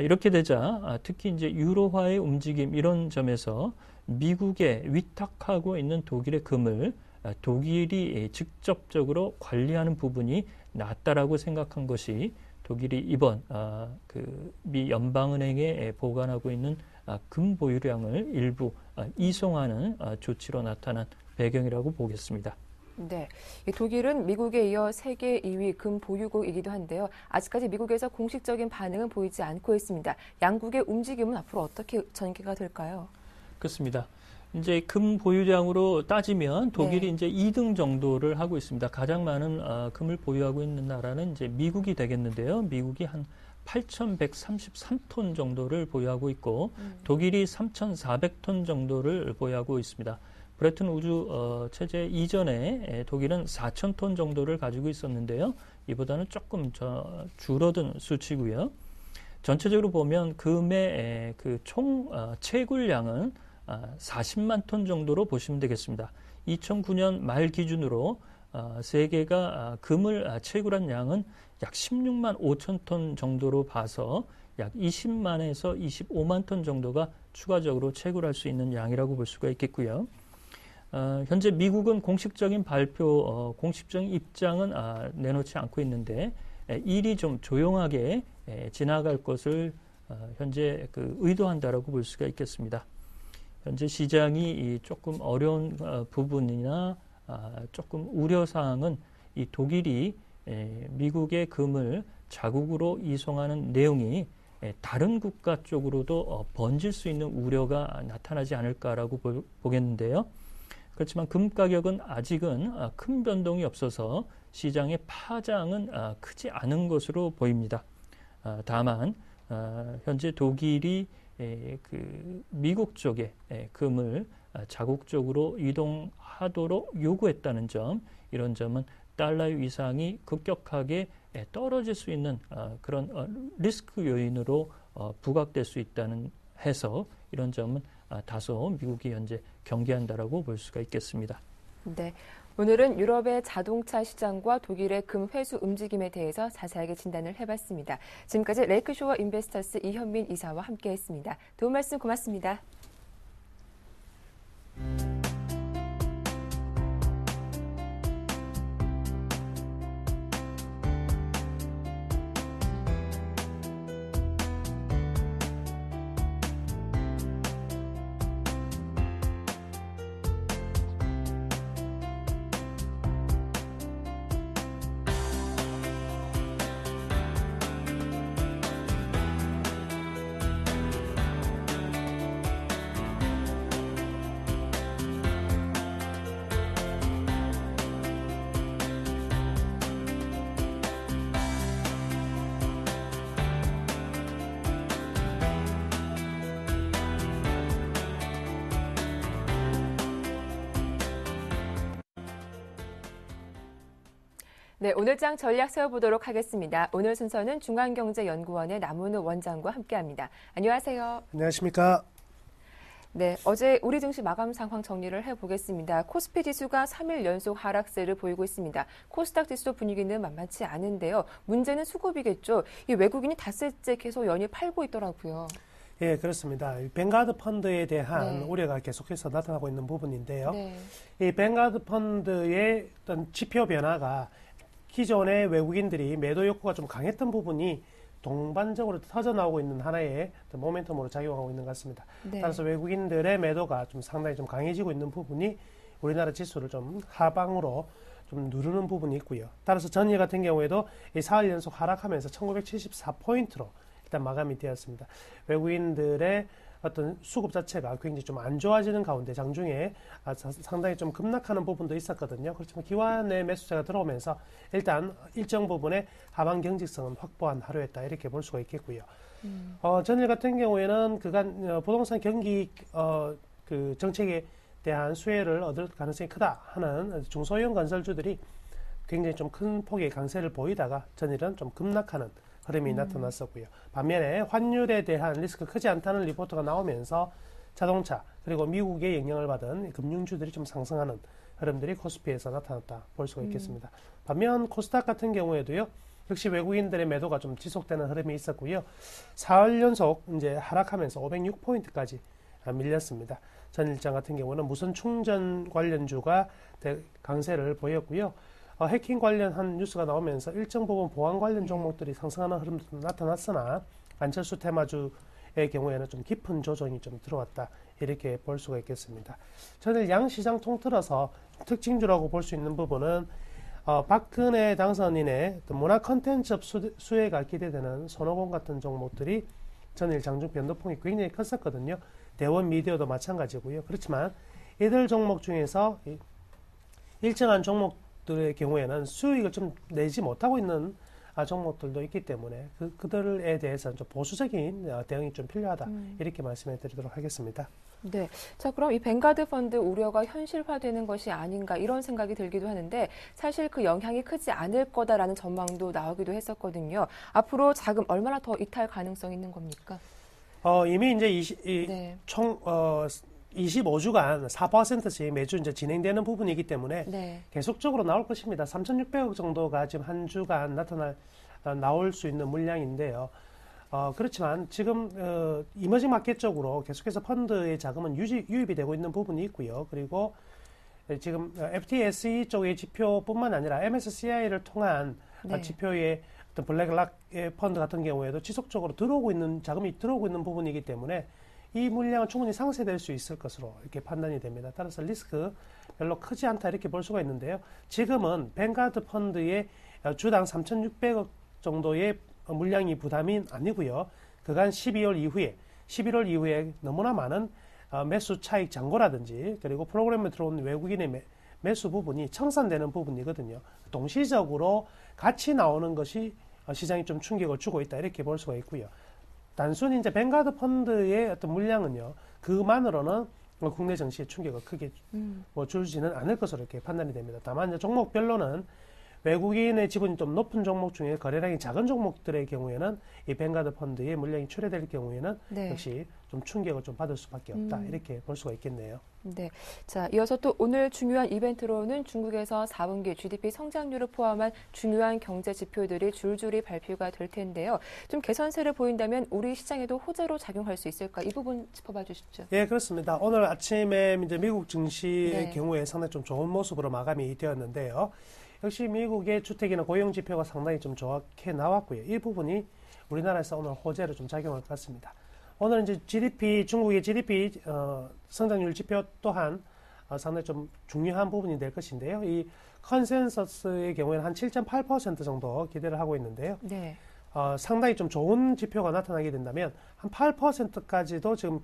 Speaker 3: 이렇게 되자 특히 이제 유로화의 움직임 이런 점에서 미국에 위탁하고 있는 독일의 금을 독일이 직접적으로 관리하는 부분이 낫다라고 생각한 것이 독일이 이번 미 연방은행에 보관하고 있는 금 보유량을 일부 이송하는 조치로 나타난 배경이라고 보겠습니다.
Speaker 1: 네, 이 독일은 미국에 이어 세계 2위 금 보유국이기도 한데요. 아직까지 미국에서 공식적인 반응은 보이지 않고 있습니다. 양국의 움직임은 앞으로 어떻게 전개가 될까요?
Speaker 3: 그렇습니다. 이제 금 보유량으로 따지면 독일이 이제 2등 정도를 하고 있습니다. 가장 많은 금을 보유하고 있는 나라는 이제 미국이 되겠는데요. 미국이 한 8,133톤 정도를 보유하고 있고 독일이 3,400톤 정도를 보유하고 있습니다. 브레튼 우주 체제 이전에 독일은 4,000톤 정도를 가지고 있었는데요. 이보다는 조금 줄어든 수치고요. 전체적으로 보면 금의 그 총 채굴량은 40만 톤 정도로 보시면 되겠습니다. 2009년 말 기준으로 세계가 금을 채굴한 양은 약 16만 5천 톤 정도로 봐서 약 20만에서 25만 톤 정도가 추가적으로 채굴할 수 있는 양이라고 볼 수가 있겠고요. 현재 미국은 공식적인 발표, 공식적인 입장은 내놓지 않고 있는데 일이 좀 조용하게 지나갈 것을 현재 의도한다라고 볼 수가 있겠습니다. 현재 시장이 조금 어려운 부분이나 조금 우려사항은 이 독일이 미국의 금을 자국으로 이송하는 내용이 다른 국가 쪽으로도 번질 수 있는 우려가 나타나지 않을까라고 보겠는데요. 그렇지만 금 가격은 아직은 큰 변동이 없어서 시장의 파장은 크지 않은 것으로 보입니다. 다만 현재 독일이 미국 쪽에 금을 자국적으로 이동하도록 요구했다는 점, 이런 점은 달러의 위상이 급격하게 떨어질 수 있는 그런 리스크 요인으로 부각될 수 있다는 해서 이런 점은 다소 미국이 현재 경계한다라고 볼 수가 있겠습니다.
Speaker 1: 네, 오늘은 유럽의 자동차 시장과 독일의 금 회수 움직임에 대해서 자세하게 진단을 해봤습니다. 지금까지 레이크쇼어 인베스터스 이현민 이사와 함께했습니다. 도움 말씀 고맙습니다. 네, 오늘 장 전략 세워보도록 하겠습니다. 오늘 순서는 중앙경제연구원의 남은우 원장과 함께합니다. 안녕하세요.
Speaker 4: 안녕하십니까.
Speaker 1: 네, 어제 우리 증시 마감 상황 정리를 해보겠습니다. 코스피 지수가 3일 연속 하락세를 보이고 있습니다. 코스닥 지수 분위기는 만만치 않은데요. 문제는 수급이겠죠. 이 외국인이 닷새째 계속 연일 팔고 있더라고요.
Speaker 4: 예, 그렇습니다. 뱅가드 펀드에 대한 우려가 계속해서 나타나고 있는 부분인데요. 이 뱅가드 펀드의 어떤 지표 변화가 기존의 외국인들이 매도 욕구가 좀 강했던 부분이 동반적으로 터져 나오고 있는 하나의 모멘텀으로 작용하고 있는 것 같습니다. 따라서 외국인들의 매도가 좀 상당히 좀 강해지고 있는 부분이 우리나라 지수를 좀 하방으로 좀 누르는 부분이 있고요. 따라서 전일 같은 경우에도 이 4일 연속 하락하면서 1974포인트로 일단 마감이 되었습니다. 외국인들의 어떤 수급 자체가 굉장히 좀 안 좋아지는 가운데 장중에 상당히 좀 급락하는 부분도 있었거든요. 그렇지만 기관의 매수세가 들어오면서 일단 일정 부분의 하방 경직성은 확보한 하루였다 이렇게 볼 수가 있겠고요. 전일 같은 경우에는 그간 부동산 경기 그 정책에 대한 수혜를 얻을 가능성이 크다 하는 중소형 건설주들이 굉장히 좀 큰 폭의 강세를 보이다가 전일은 좀 급락하는 흐름이 나타났었고요. 반면에 환율에 대한 리스크 크지 않다는 리포트가 나오면서 자동차 그리고 미국의 영향을 받은 금융주들이 좀 상승하는 흐름들이 코스피에서 나타났다 볼 수가 있겠습니다. 반면 코스닥 같은 경우에도요. 역시 외국인들의 매도가 좀 지속되는 흐름이 있었고요. 4월 연속 이제 하락하면서 506포인트까지 밀렸습니다. 전일장 같은 경우는 무선 충전 관련주가 강세를 보였고요. 해킹 관련한 뉴스가 나오면서 일정 부분 보안 관련 종목들이 상승하는 흐름도 나타났으나 안철수 테마주의 경우에는 좀 깊은 조정이 좀 들어왔다. 이렇게 볼 수가 있겠습니다. 저는 양시장 통틀어서 특징주라고 볼 수 있는 부분은 박근혜 당선인의 문화 콘텐츠 수혜가 기대되는 손오공 같은 종목들이 전일 장중 변동폭이 굉장히 컸었거든요. 대원 미디어도 마찬가지고요. 그렇지만 이들 종목 중에서 일정한 종목들의 경우에는 수익을 좀 내지 못하고 있는 종목들도 있기 때문에 그들에 대해서는 좀 보수적인 대응이 좀 필요하다. 이렇게 말씀해 드리도록 하겠습니다.
Speaker 1: 네. 자, 그럼 이 뱅가드 펀드 우려가 현실화되는 것이 아닌가 이런 생각이 들기도 하는데 사실 그 영향이 크지 않을 거다라는 전망도 나오기도 했었거든요. 앞으로 자금 얼마나 더 이탈 가능성이 있는 겁니까?
Speaker 4: 이미 이제 총 25주간 4%씩 매주 이제 진행되는 부분이기 때문에 계속적으로 나올 것입니다. 3,600억 정도가 지금 한 주간 나올 수 있는 물량인데요. 그렇지만 지금 이머징 마켓 쪽으로 계속해서 펀드의 자금은 유입이 되고 있는 부분이 있고요. 그리고 지금 FTSE 쪽의 지표뿐만 아니라 MSCI를 통한 지표의 어떤 블랙락 펀드 같은 경우에도 지속적으로 자금이 들어오고 있는 부분이기 때문에 이 물량은 충분히 상쇄될 수 있을 것으로 이렇게 판단이 됩니다. 따라서 리스크 별로 크지 않다 이렇게 볼 수가 있는데요. 지금은 뱅가드 펀드의 주당 3,600억 정도의 물량이 부담이 아니고요. 그간 11월 이후에 너무나 많은 매수 차익 잔고라든지 그리고 프로그램에 들어온 외국인의 매수 부분이 청산되는 부분이거든요. 동시적으로 같이 나오는 것이 시장에 좀 충격을 주고 있다 이렇게 볼 수가 있고요. 단순히 이제 뱅가드 펀드의 어떤 물량은요, 그만으로는 국내 증시에 충격을 크게 줄지는 않을 것으로 이렇게 판단이 됩니다. 다만 이제 종목별로는 외국인의 지분이 좀 높은 종목 중에 거래량이 작은 종목들의 경우에는 이 뱅가드 펀드의 물량이 출회될 경우에는 역시 좀 충격을 좀 받을 수밖에 없다 이렇게 볼 수가 있겠네요.
Speaker 1: 네. 자, 이어서 또 오늘 중요한 이벤트로는 중국에서 4분기 GDP 성장률을 포함한 중요한 경제 지표들이 줄줄이 발표가 될 텐데요. 좀 개선세를 보인다면 우리 시장에도 호재로 작용할 수 있을까? 이 부분 짚어봐 주십시오.
Speaker 4: 예, 그렇습니다. 오늘 아침에 이제 미국 증시의 경우에 상당히 좀 좋은 모습으로 마감이 되었는데요. 역시 미국의 주택이나 고용 지표가 상당히 좀 좋게 나왔고요. 이 부분이 우리나라에서 오늘 호재로 좀 작용할 것 같습니다. 오늘 이제 중국의 GDP 성장률 지표 또한 상당히 좀 중요한 부분이 될 것인데요. 이 컨센서스의 경우에는 한 7.8% 정도 기대를 하고 있는데요. 상당히 좀 좋은 지표가 나타나게 된다면 한 8%까지도 지금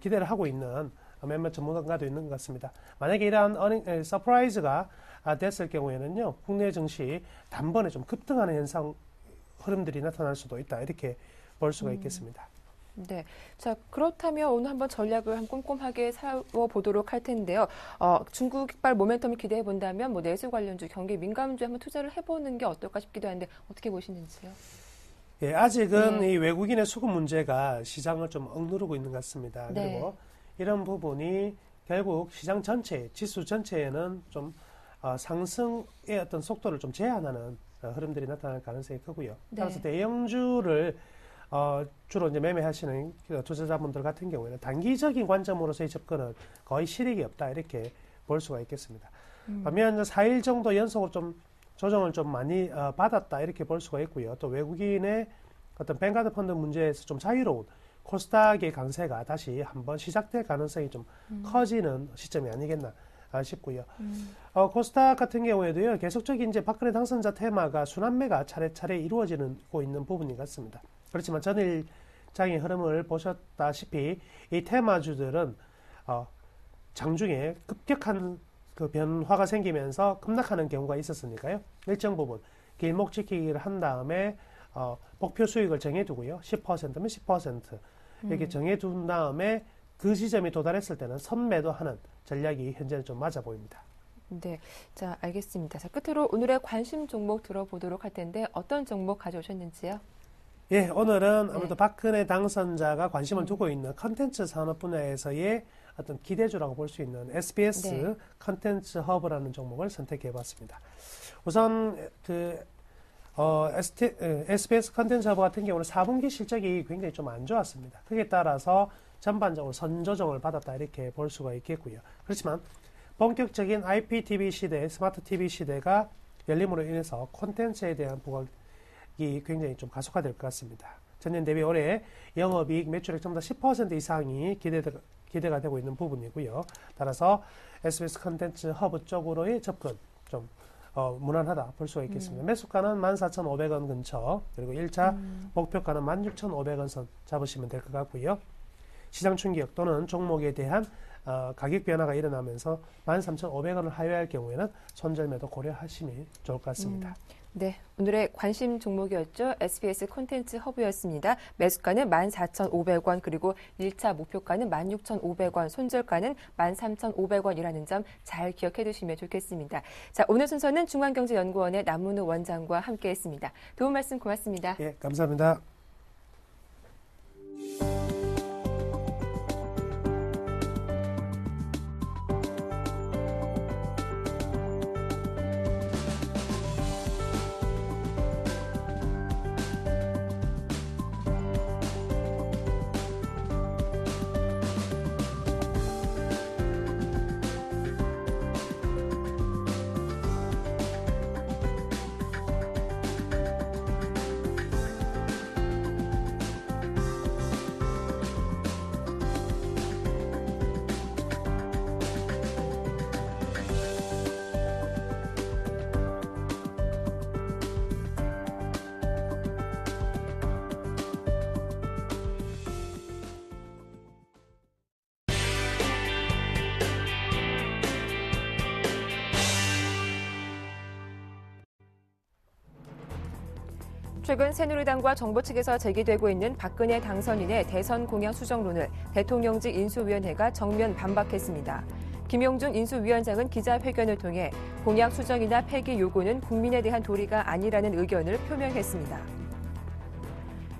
Speaker 4: 기대를 하고 있는 몇몇 전문가도 있는 것 같습니다. 만약에 이러한 서프라이즈가 됐을 경우에는요, 국내 증시 단번에 좀 급등하는 흐름들이 나타날 수도 있다. 이렇게 볼 수가 있겠습니다.
Speaker 1: 네. 자, 그렇다면 오늘 한번 전략을 꼼꼼하게 세워보도록 할 텐데요. 중국발 모멘텀을 기대해 본다면 내수 관련주, 경기 민감주에 한번 투자를 해보는 게 어떨까 싶기도 하는데 어떻게 보시는지요?
Speaker 4: 예, 아직은 이 외국인의 수급 문제가 시장을 좀 억누르고 있는 것 같습니다. 그리고 이런 부분이 결국 시장 전체, 지수 전체에는 좀 상승의 어떤 속도를 좀 제한하는 흐름들이 나타날 가능성이 크고요. 따라서 대형주를 주로 이제 매매하시는 투자자분들 같은 경우에는 단기적인 관점으로서의 접근은 거의 실익이 없다 이렇게 볼 수가 있겠습니다. 반면 4일 정도 연속으로 좀 조정을 좀 많이 받았다 이렇게 볼 수가 있고요. 또 외국인의 어떤 뱅가드 펀드 문제에서 좀 자유로운 코스닥의 강세가 다시 한번 시작될 가능성이 좀 커지는 시점이 아니겠나 싶고요. 코스닥 같은 경우에도요, 계속적인 이제 박근혜 당선자 테마가 순환매가 차례차례 이루어지고 있는 부분이 같습니다. 그렇지만 전일장의 흐름을 보셨다시피 이 테마주들은 장중에 급격한 그 변화가 생기면서 급락하는 경우가 있었으니까요. 일정 부분 길목지키기를 한 다음에 목표 수익을 정해두고요. 10%면 10% 이렇게 정해둔 다음에 그 지점이 도달했을 때는 선매도하는 전략이 현재는 좀 맞아 보입니다.
Speaker 1: 네, 자 알겠습니다. 자 끝으로 오늘의 관심 종목 들어보도록 할 텐데 어떤 종목 가져오셨는지요?
Speaker 4: 예, 오늘은 아무래도 박근혜 당선자가 관심을 두고 있는 컨텐츠 산업 분야에서의 어떤 기대주라고 볼 수 있는 SBS 컨텐츠 허브라는 종목을 선택해봤습니다. 우선 SBS 컨텐츠 허브 같은 경우는 4분기 실적이 굉장히 좀 안 좋았습니다. 그에 따라서 전반적으로 선조정을 받았다 이렇게 볼 수가 있겠고요. 그렇지만 본격적인 IPTV 시대, 스마트 TV 시대가 열림으로 인해서 콘텐츠에 대한 부각이 굉장히 좀 가속화될 것 같습니다. 전년 대비 올해 영업이익 매출액 전부 다 10% 이상이 기대가 되고 있는 부분이고요. 따라서 SBS 콘텐츠 허브 쪽으로의 접근 좀 무난하다 볼 수가 있겠습니다. 매수가는 14,500원 근처, 그리고 1차 목표가는 16,500원 선 잡으시면 될 것 같고요. 시장 충격 또는 종목에 대한 가격 변화가 일어나면서 13,500원을 하회할 경우에는 손절매도 고려하시면 좋을 것 같습니다.
Speaker 1: 네, 오늘의 관심 종목이었죠. SBS 콘텐츠 허브였습니다. 매수가는 14,500원, 그리고 1차 목표가는 16,500원, 손절가는 13,500원이라는 점 잘 기억해 두시면 좋겠습니다. 자, 오늘 순서는 중앙경제연구원의 남문우 원장과 함께했습니다. 도움 말씀 고맙습니다.
Speaker 4: 예, 감사합니다.
Speaker 1: 최근 새누리당과 정부 측에서 제기되고 있는 박근혜 당선인의 대선 공약 수정론을 대통령직 인수위원회가 정면 반박했습니다. 김용준 인수위원장은 기자회견을 통해 공약 수정이나 폐기 요구는 국민에 대한 도리가 아니라는 의견을 표명했습니다.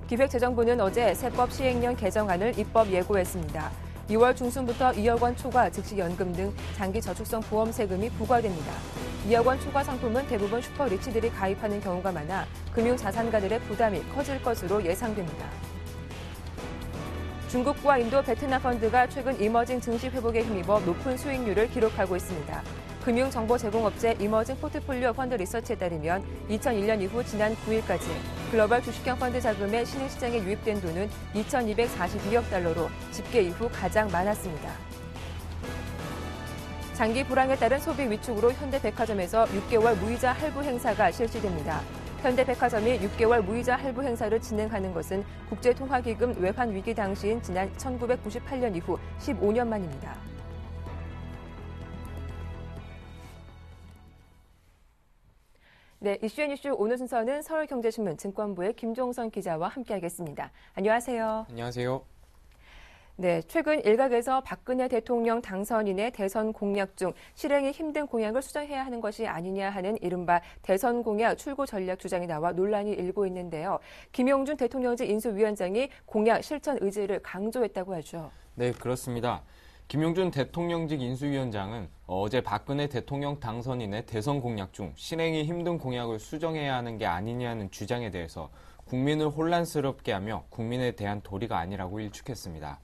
Speaker 1: 기획재정부는 어제 세법 시행령 개정안을 입법 예고했습니다. 2월 중순부터 2억 원 초과 즉시연금 등 장기저축성 보험 세금이 부과됩니다. 2억 원 초과 상품은 대부분 슈퍼리치들이 가입하는 경우가 많아 금융자산가들의 부담이 커질 것으로 예상됩니다. 중국과 인도, 베트남 펀드가 최근 이머징 증시 회복에 힘입어 높은 수익률을 기록하고 있습니다. 금융정보 제공업체 이머징 포트폴리오 펀드 리서치에 따르면 2001년 이후 지난 9일까지 글로벌 주식형 펀드 자금의 신흥시장에 유입된 돈은 2,242억 달러로 집계 이후 가장 많았습니다. 장기 불황에 따른 소비 위축으로 현대백화점에서 6개월 무이자 할부 행사가 실시됩니다. 현대백화점이 6개월 무이자 할부 행사를 진행하는 것은 국제통화기금 외환 위기 당시인 지난 1998년 이후 15년 만입니다. 네, 이슈앤이슈 오늘 순서는 서울경제신문 증권부의 김종선 기자와 함께하겠습니다. 안녕하세요.
Speaker 5: 안녕하세요.
Speaker 1: 네, 최근 일각에서 박근혜 대통령 당선인의 대선 공약 중 실행이 힘든 공약을 수정해야 하는 것이 아니냐 하는 이른바 대선 공약 출구 전략 주장이 나와 논란이 일고 있는데요. 김용준 대통령직 인수위원장이 공약 실천 의지를 강조했다고 하죠.
Speaker 5: 네, 그렇습니다. 김용준 대통령직 인수위원장은 어제 박근혜 대통령 당선인의 대선 공약 중 실행이 힘든 공약을 수정해야 하는 게 아니냐는 주장에 대해서 국민을 혼란스럽게 하며 국민에 대한 도리가 아니라고 일축했습니다.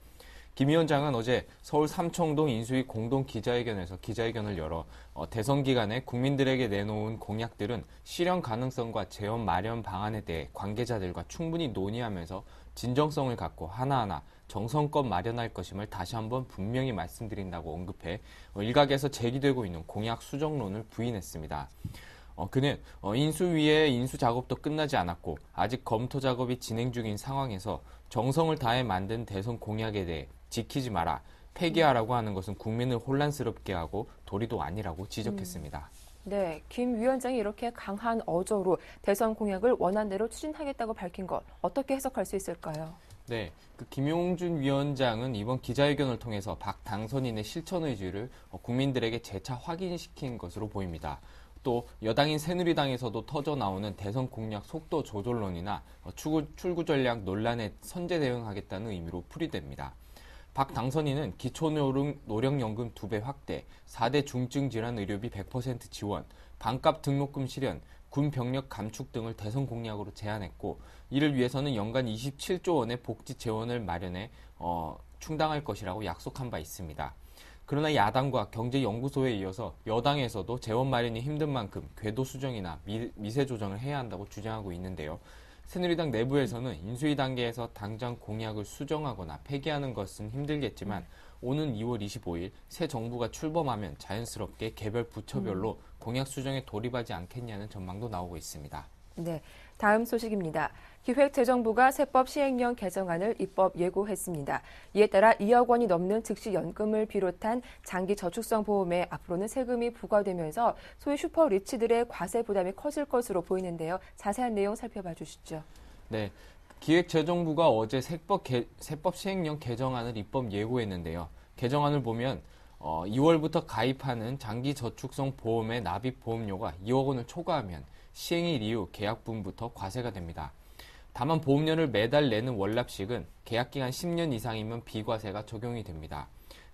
Speaker 5: 김 위원장은 어제 서울 삼청동 인수위 공동 기자회견에서 기자회견을 열어 대선 기간에 국민들에게 내놓은 공약들은 실현 가능성과 재원 마련 방안에 대해 관계자들과 충분히 논의하면서 진정성을 갖고 하나하나 정성껏 마련할 것임을 다시 한번 분명히 말씀드린다고 언급해 일각에서 제기되고 있는 공약 수정론을 부인했습니다. 그는 인수위의 인수 작업도 끝나지 않았고 아직 검토 작업이 진행 중인 상황에서 정성을 다해 만든 대선 공약에 대해 지키지 마라, 폐기하라고 하는 것은 국민을 혼란스럽게 하고 도리도 아니라고 지적했습니다.
Speaker 1: 네, 김 위원장이 이렇게 강한 어조로 대선 공약을 원안대로 추진하겠다고 밝힌 것 어떻게 해석할 수 있을까요?
Speaker 5: 네, 김용준 위원장은 이번 기자회견을 통해서 박 당선인의 실천 의지를 국민들에게 재차 확인시킨 것으로 보입니다. 또 여당인 새누리당에서도 터져나오는 대선 공약 속도 조절론이나 출구 전략 논란에 선제 대응하겠다는 의미로 풀이됩니다. 박 당선인은 기초노령연금 2배 확대, 4대 중증질환 의료비 100% 지원, 반값 등록금 실현, 군 병력 감축 등을 대선 공약으로 제안했고 이를 위해서는 연간 27조 원의 복지 재원을 마련해 충당할 것이라고 약속한 바 있습니다. 그러나 야당과 경제연구소에 이어서 여당에서도 재원 마련이 힘든 만큼 궤도 수정이나 미세 조정을 해야 한다고 주장하고 있는데요. 새누리당 내부에서는 인수위 단계에서 당장 공약을 수정하거나 폐기하는 것은 힘들겠지만 오는 2월 25일 새 정부가 출범하면 자연스럽게 개별 부처별로 공약 수정에 돌입하지 않겠냐는 전망도 나오고 있습니다.
Speaker 1: 네, 다음 소식입니다. 기획재정부가 세법 시행령 개정안을 입법 예고했습니다. 이에 따라 2억 원이 넘는 즉시연금을 비롯한 장기저축성 보험에 앞으로는 세금이 부과되면서 소위 슈퍼리치들의 과세 부담이 커질 것으로 보이는데요. 자세한 내용 살펴봐 주시죠.
Speaker 5: 네, 기획재정부가 어제 세법 시행령 개정안을 입법 예고했는데요. 개정안을 보면 2월부터 가입하는 장기저축성 보험의 납입 보험료가 2억 원을 초과하면 시행일 이후 계약분부터 과세가 됩니다. 다만 보험료를 매달 내는 월납식은 계약기간 10년 이상이면 비과세가 적용이 됩니다.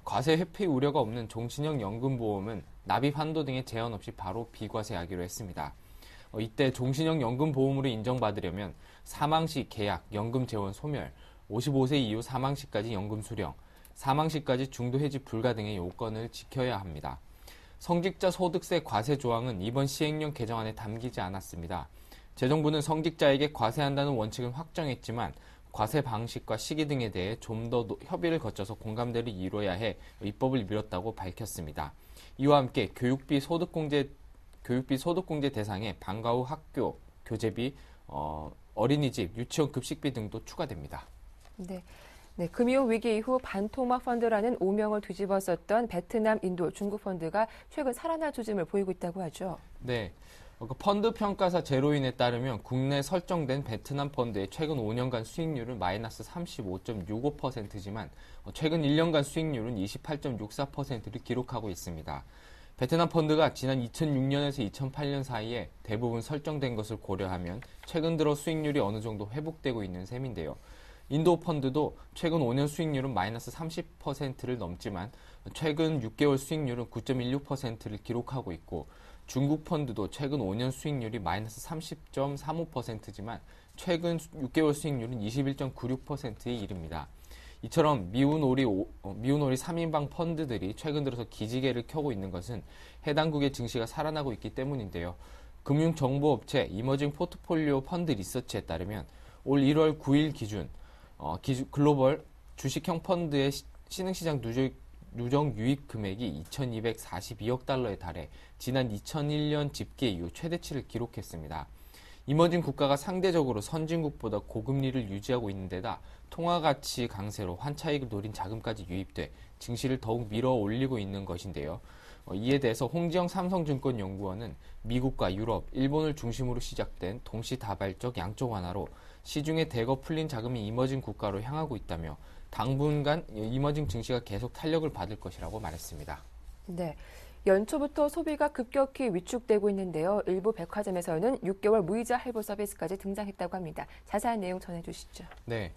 Speaker 5: 과세 회피 우려가 없는 종신형 연금보험은 납입 한도 등의 제한 없이 바로 비과세하기로 했습니다. 이때 종신형 연금보험으로 인정받으려면 사망 시 계약, 연금 재원 소멸, 55세 이후 사망 시까지 연금 수령, 사망 시까지 중도 해지 불가 등의 요건을 지켜야 합니다. 성직자 소득세 과세 조항은 이번 시행령 개정안에 담기지 않았습니다. 재정부는 성직자에게 과세한다는 원칙은 확정했지만 과세 방식과 시기 등에 대해 좀 더 협의를 거쳐서 공감대를 이뤄야 해 입법을 미뤘다고 밝혔습니다. 이와 함께 교육비 소득공제 대상에 방과 후 학교, 교재비, 어린이집, 유치원 급식비 등도 추가됩니다.
Speaker 1: 네, 금융위기 이후 반토막 펀드라는 오명을 뒤집었었던 베트남, 인도, 중국 펀드가 최근 살아날 조짐을 보이고 있다고 하죠.
Speaker 5: 네. 펀드 평가사 제로인에 따르면 국내 설정된 베트남 펀드의 최근 5년간 수익률은 마이너스 35.65%지만 최근 1년간 수익률은 28.64%를 기록하고 있습니다. 베트남 펀드가 지난 2006년에서 2008년 사이에 대부분 설정된 것을 고려하면 최근 들어 수익률이 어느 정도 회복되고 있는 셈인데요. 인도 펀드도 최근 5년 수익률은 마이너스 30%를 넘지만 최근 6개월 수익률은 9.16%를 기록하고 있고 중국 펀드도 최근 5년 수익률이 마이너스 30.35%지만 최근 6개월 수익률은 21.96%에 이릅니다. 이처럼 미운오리 3인방 펀드들이 최근 들어서 기지개를 켜고 있는 것은 해당국의 증시가 살아나고 있기 때문인데요. 금융정보업체 이머징 포트폴리오 펀드 리서치에 따르면 올 1월 9일 기준 글로벌 주식형 펀드의 신흥시장 누적 유입 금액이 2,242억 달러에 달해 지난 2001년 집계 이후 최대치를 기록했습니다. 이머징 국가가 상대적으로 선진국보다 고금리를 유지하고 있는 데다 통화가치 강세로 환차익을 노린 자금까지 유입돼 증시를 더욱 밀어 올리고 있는 것인데요. 이에 대해서 홍지영 삼성증권 연구원은 미국과 유럽, 일본을 중심으로 시작된 동시다발적 양적 완화로 시중에 대거 풀린 자금이 이머징 국가로 향하고 있다며 당분간 이머징 증시가 계속 탄력을 받을 것이라고 말했습니다.
Speaker 1: 네, 연초부터 소비가 급격히 위축되고 있는데요. 일부 백화점에서는 6개월 무이자 할부 서비스까지 등장했다고 합니다. 자세한 내용 전해주시죠.
Speaker 5: 네,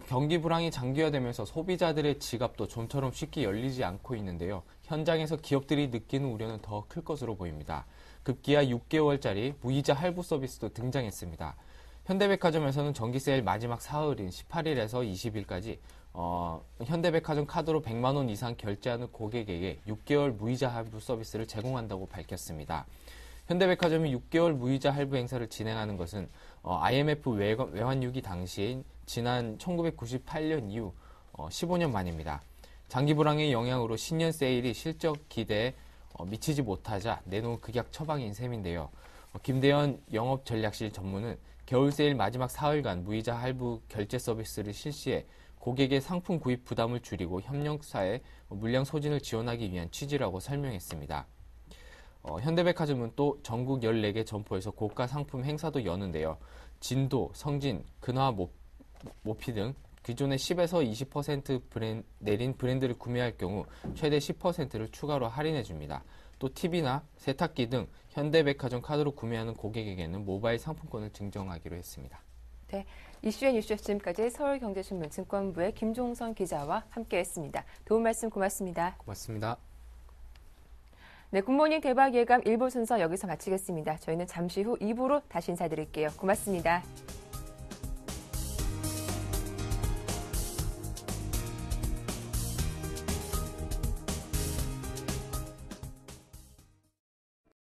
Speaker 5: 경기 불황이 장기화되면서 소비자들의 지갑도 좀처럼 쉽게 열리지 않고 있는데요. 현장에서 기업들이 느끼는 우려는 더 클 것으로 보입니다. 급기야 6개월짜리 무이자 할부 서비스도 등장했습니다. 현대백화점에서는 정기세일 마지막 사흘인 18일에서 20일까지 현대백화점 카드로 100만 원 이상 결제하는 고객에게 6개월 무이자 할부 서비스를 제공한다고 밝혔습니다. 현대백화점이 6개월 무이자 할부 행사를 진행하는 것은 IMF 외환위기 당시인 지난 1998년 이후 15년 만입니다. 장기 불황의 영향으로 신년 세일이 실적 기대에 미치지 못하자 내놓은 극약 처방인 셈인데요. 김대현 영업전략실 전무는 겨울 세일 마지막 사흘간 무이자 할부 결제 서비스를 실시해 고객의 상품 구입 부담을 줄이고 협력사의 물량 소진을 지원하기 위한 취지라고 설명했습니다. 현대백화점은 또 전국 14개 점포에서 고가 상품 행사도 여는데요. 진도, 성진, 근화, 모피 등 기존의 10에서 20% 내린 브랜드를 구매할 경우 최대 10%를 추가로 할인해 줍니다. 또 TV나 세탁기 등 현대백화점 카드로 구매하는 고객에게는 모바일 상품권을 증정하기로 했습니다.
Speaker 1: 네, 이슈의 뉴스 지금까지 서울경제신문 증권부의 김종선 기자와 함께했습니다. 도움 말씀 고맙습니다.
Speaker 5: 고맙습니다.
Speaker 1: 네, 굿모닝 대박 예감 1부 순서 여기서 마치겠습니다. 저희는 잠시 후 2부로 다시 인사드릴게요. 고맙습니다.